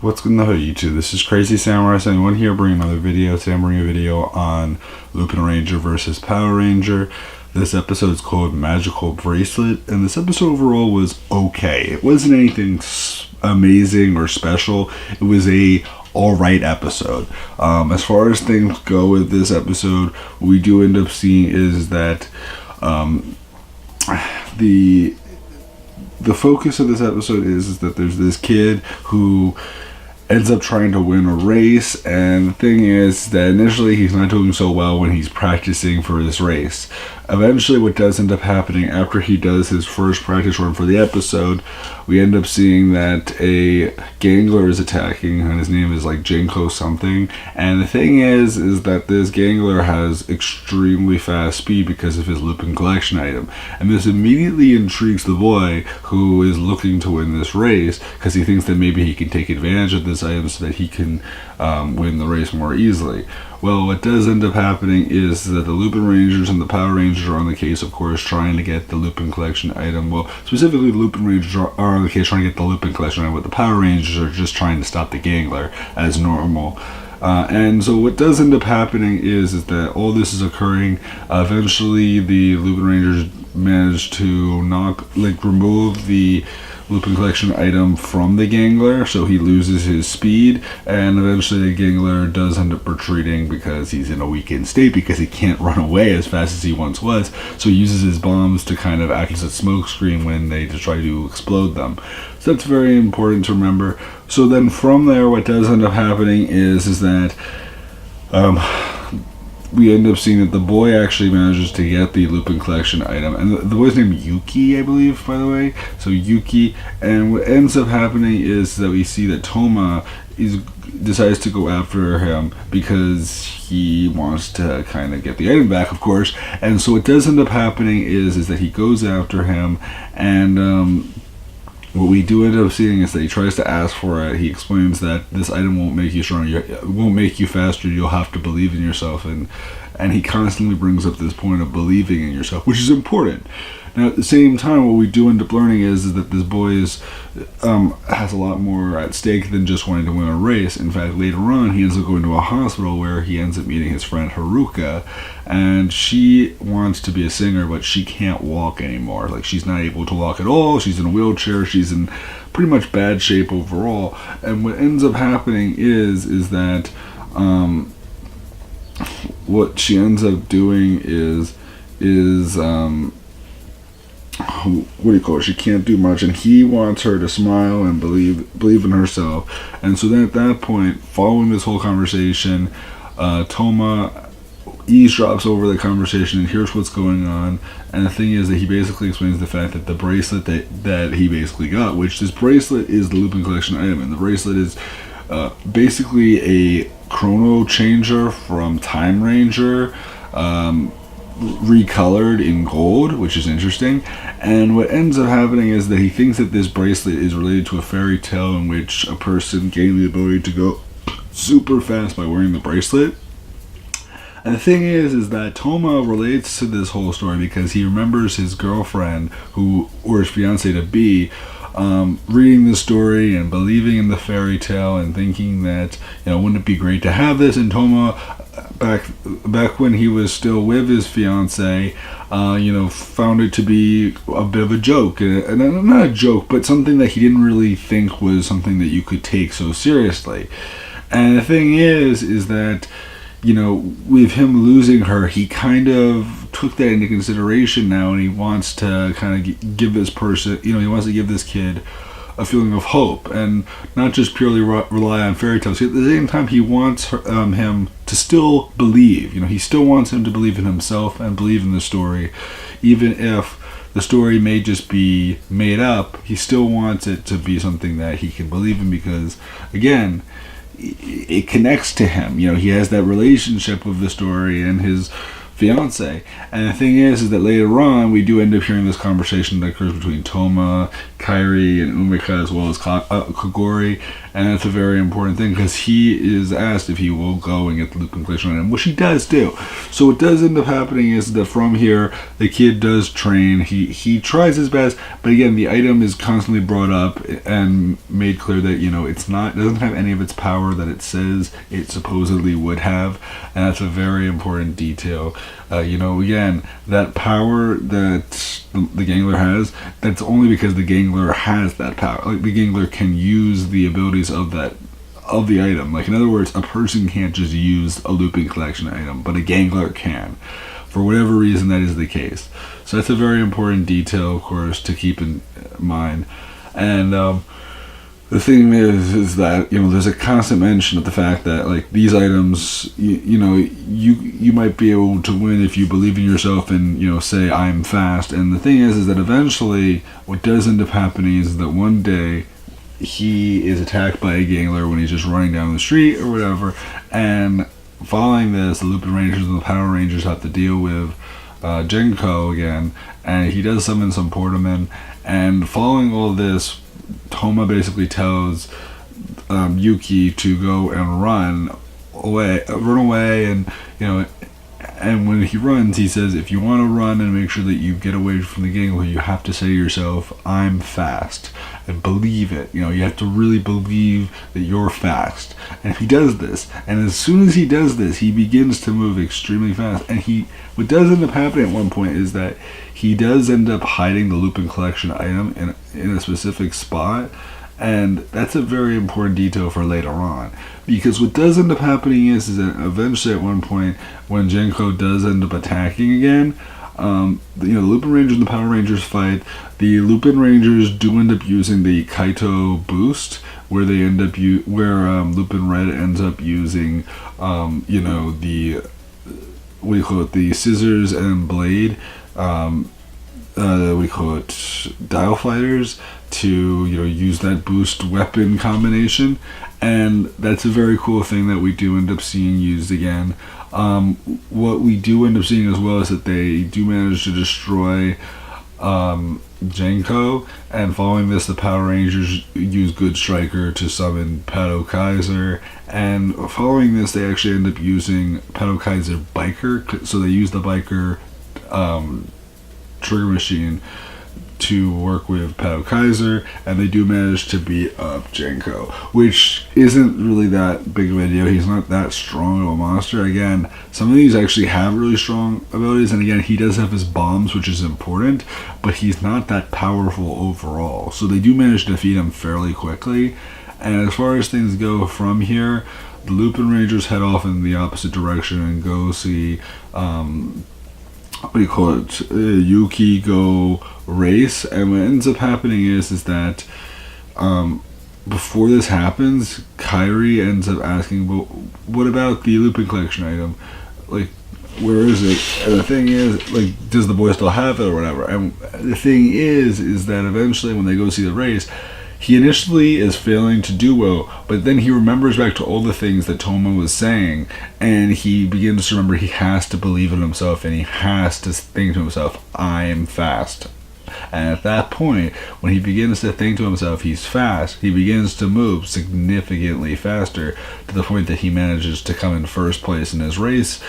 What's going on YouTube? This is Crazy Samurai 71 here, bringing another video. Today I'm bringing a video on Lupinranger versus Patoranger. This episode is called Magical Bracelet, and this episode overall was okay. It wasn't anything amazing or special. It was a alright episode. As far as things go with this episode, what we do end up seeing is that the focus of this episode is that there's this kid who ends up trying to win a race, and the thing is that initially he's not doing so well when he's practicing for this race. Eventually what does end up happening after he does his first practice run for the episode, we end up seeing that a Gangler is attacking, and his name is like Jinko something, and the thing is that this Gangler has extremely fast speed because of his Lupin collection item, and this immediately intrigues the boy who is looking to win this race because he thinks that maybe he can take advantage of this item so that he can win the race more easily. Well, what does end up happening is that the Lupinrangers and the Patoranger are on the case, of course, trying to get the Lupin collection item. Well, specifically the Lupinrangers are on the case trying to get the Lupin collection item, but the Patorangers are just trying to stop the Gangler as normal. And so what does end up happening is that all this is occurring. Eventually the Lupinrangers manage to remove the Lupin collection item from the Gangler, so he loses his speed, and eventually the Gangler does end up retreating because he's in a weakened state because he can't run away as fast as he once was, so he uses his bombs to kind of act as a smoke screen when they just try to explode them. So that's very important to remember. So then from there what does end up happening is that we end up seeing that the boy actually manages to get the Lupin collection item, and the boy's name Yuki, I believe, by the way. So Yuki, and what ends up happening is that we see that Toma decides to go after him because he wants to kind of get the item back, of course. And so what does end up happening is that he goes after him, and what we do end up seeing is that he tries to ask for it. He explains that this item won't make you stronger, it won't make you faster, you'll have to believe in yourself, and he constantly brings up this point of believing in yourself, which is important. Now at the same time, what we do end up learning is that this boy has a lot more at stake than just wanting to win a race. In fact, later on he ends up going to a hospital where he ends up meeting his friend Haruka, and she wants to be a singer, but she can't walk anymore. Like, she's not able to walk at all, she's in a wheelchair, she's in pretty much bad shape overall. And what ends up happening is that what she ends up doing is what do you call it? She can't do much, and he wants her to smile and believe in herself. And so then at that point, following this whole conversation, Toma eavesdrops over the conversation and hears what's going on. And the thing is that he basically explains the fact that the bracelet that he basically got, which this bracelet is the Lupin collection item, and the bracelet is basically a chrono changer from Time Ranger, recolored in gold, which is interesting. And what ends up happening is that he thinks that this bracelet is related to a fairy tale in which a person gained the ability to go super fast by wearing the bracelet. And the thing is that Toma relates to this whole story because he remembers his girlfriend, or his fiance to be, reading the story and believing in the fairy tale and thinking that, wouldn't it be great to have this? And Toma, back when he was still with his fiance, found it to be a bit of a joke, and not a joke, but something that he didn't really think was something that you could take so seriously. And the thing is that, with him losing her, he kind of took that into consideration now, and he wants to kind of give this person, he wants to give this kid a feeling of hope and not just purely rely on fairy tales. At the same time, he wants him to still believe. He still wants him to believe in himself and believe in the story, even if the story may just be made up. He still wants it to be something that he can believe in because, again, it connects to him. He has that relationship with the story, and his fiance. And the thing is that later on we do end up hearing this conversation that occurs between Toma, Kairi, and Umika, as well as Kogori, and that's a very important thing because he is asked if he will go and get the Lupin collection item, which he does do. So what does end up happening is that from here the kid does train. He tries his best, but again the item is constantly brought up and made clear that it doesn't have any of its power that it says it supposedly would have, and that's a very important detail. Again, that power that the Gangler has, that's only because the Gangler has that power. Like, the Gangler can use the abilities of the item. Like, in other words, a person can't just use a Lupin collection item, but a Gangler can. For whatever reason, that is the case. So that's a very important detail, of course, to keep in mind. And the thing is that there's a constant mention of the fact that, like, these items, you might be able to win if you believe in yourself and say I'm fast. And the thing is that eventually what does end up happening is that one day he is attacked by a Gangler when he's just running down the street or whatever, and following this, the Lupinrangers and the Power Rangers have to deal with Genko again, and he does summon some Portamen. And following all this, Toma basically tells Yuki to go and run away, and when he runs, he says, if you want to run and make sure that you get away from the Gangler, you have to say to yourself, I'm fast, and believe it. You have to really believe that you're fast. And he does this, and as soon as he does this, he begins to move extremely fast. And what does end up happening at one point is that he does end up hiding the Lupin collection item in a specific spot, and that's a very important detail for later on. Because what does end up happening is that eventually at one point, when Genko does end up attacking again, the Lupinrangers and the Power Rangers fight. The Lupinrangers do end up using the Kaito boost, where they end up Lupin Red ends up using the scissors and blade, we call it dial fighters, to use that boost weapon combination, and that's a very cool thing that we do end up seeing used again. What we do end up seeing as well is that they do manage to destroy Genko, and following this, the Power Rangers use Good Striker to summon Patoranger, and following this, they actually end up using Patoranger Biker, so they use the Biker trigger machine to work with Patoranger, and they do manage to beat up Genko, which isn't really that big of a deal. He's not that strong of a monster. Again, some of these actually have really strong abilities, and again, he does have his bombs, which is important, but he's not that powerful overall. So they do manage to defeat him fairly quickly. And as far as things go from here, the Lupinrangers head off in the opposite direction and go see Yuki go race. And what ends up happening is that before this happens, Kairi ends up asking, well, what about the Lupin collection item? Like, where is it? And the thing is, like, does the boy still have it or whatever? And the thing is that eventually when they go see the race, he initially is failing to do well, but then he remembers back to all the things that Toma was saying, and he begins to remember he has to believe in himself, and he has to think to himself, I am fast. And at that point, when he begins to think to himself he's fast, he begins to move significantly faster, to the point that he manages to come in first place in his race.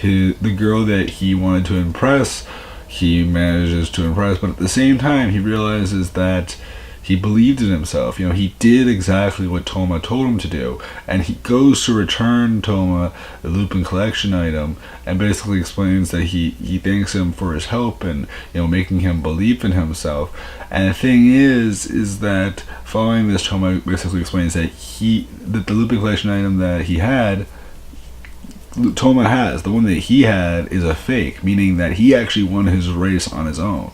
The girl that he wanted to impress, he manages to impress, but at the same time he realizes that he believed in himself. He did exactly what Toma told him to do, and he goes to return Toma the Lupin collection item, and basically explains that he thanks him for his help and making him believe in himself. And the thing is that following this, Toma basically explains that the Lupin collection item that he had, Toma has, the one that he had, is a fake, meaning that he actually won his race on his own.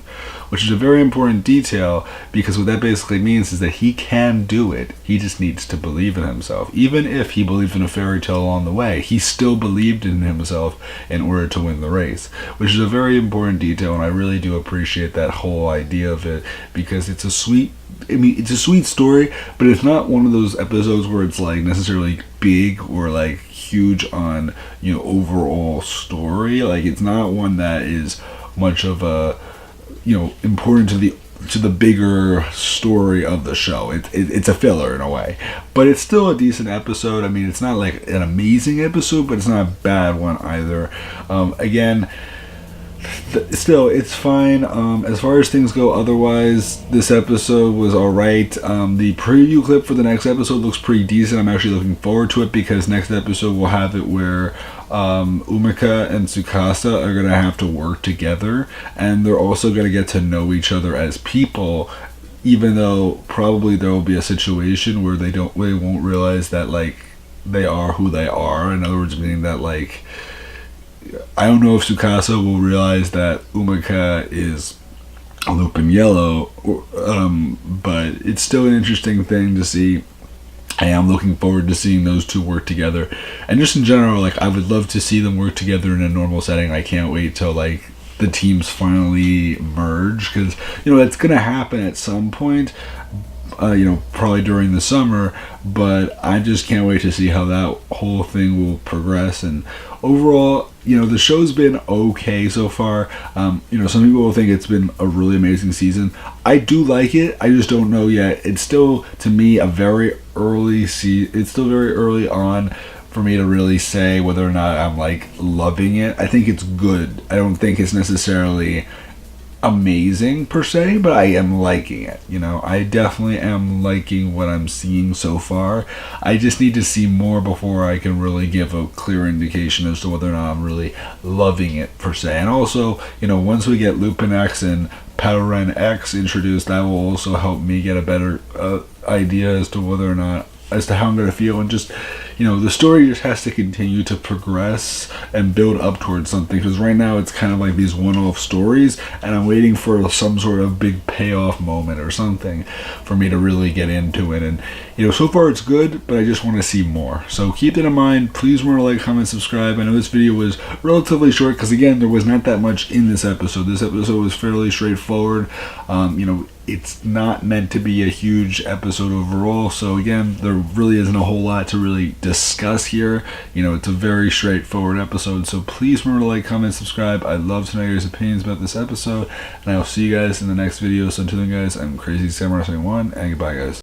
which is a very important detail, because what that basically means is that he can do it. He just needs to believe in himself. Even if he believed in a fairy tale along the way, he still believed in himself in order to win the race, which is a very important detail, and I really do appreciate that whole idea of it, because it's a sweet story, but it's not one of those episodes where it's like necessarily big or like huge on, you know, overall story. Like, it's not one that is much of a, you know, important to the bigger story of the show. It's a filler in a way, but it's still a decent episode. I mean, it's not like an amazing episode, but it's not a bad one either. Again, still, it's fine. As far as things go, otherwise, this episode was alright. The preview clip for the next episode looks pretty decent. I'm actually looking forward to it, because next episode we'll have it where Umika and Tsukasa are going to have to work together, and they're also going to get to know each other as people, even though probably there will be a situation where they won't realize that, like, they are who they are. In other words, meaning that, like, I don't know if Tsukasa will realize that Umika is Lupin Yellow, but it's still an interesting thing to see. I am looking forward to seeing those two work together, and just in general, like, I would love to see them work together in a normal setting. I can't wait till, like, the teams finally merge, because, you know, that's gonna happen at some point, you know, probably during the summer, but I just can't wait to see how that whole thing will progress. And overall, you know, the show's been okay so far. You know, some people will think it's been a really amazing season. I do like it. I just don't know yet. It's still, to me, a very early it's still very early on for me to really say whether or not I'm, like, loving it. I think it's good. I don't think it's necessarily amazing per se, but I am liking it. You know, I definitely am liking what I'm seeing so far. I just need to see more before I can really give a clear indication as to whether or not I'm really loving it per se. And also, you know, once we get Lupin X and Patoranger X introduced, that will also help me get a better idea as to whether or not, as to how I'm going to feel. And just, you know, the story just has to continue to progress and build up towards something, because right now it's kind of like these one-off stories, and I'm waiting for some sort of big payoff moment or something for me to really get into it. And, you know, so far it's good, but I just want to see more. So keep that in mind. Please remember to like, comment, subscribe. I know this video was relatively short because, again, there was not that much in this episode. This episode was fairly straightforward. You know, it's not meant to be a huge episode overall, so again, there really isn't a whole lot to really discuss here. You know, it's a very straightforward episode, so please remember to like, comment, subscribe. I'd love to know your guys' opinions about this episode, and I will see you guys in the next video. So until then, guys, I'm Crazy Samurai 1, and goodbye, guys.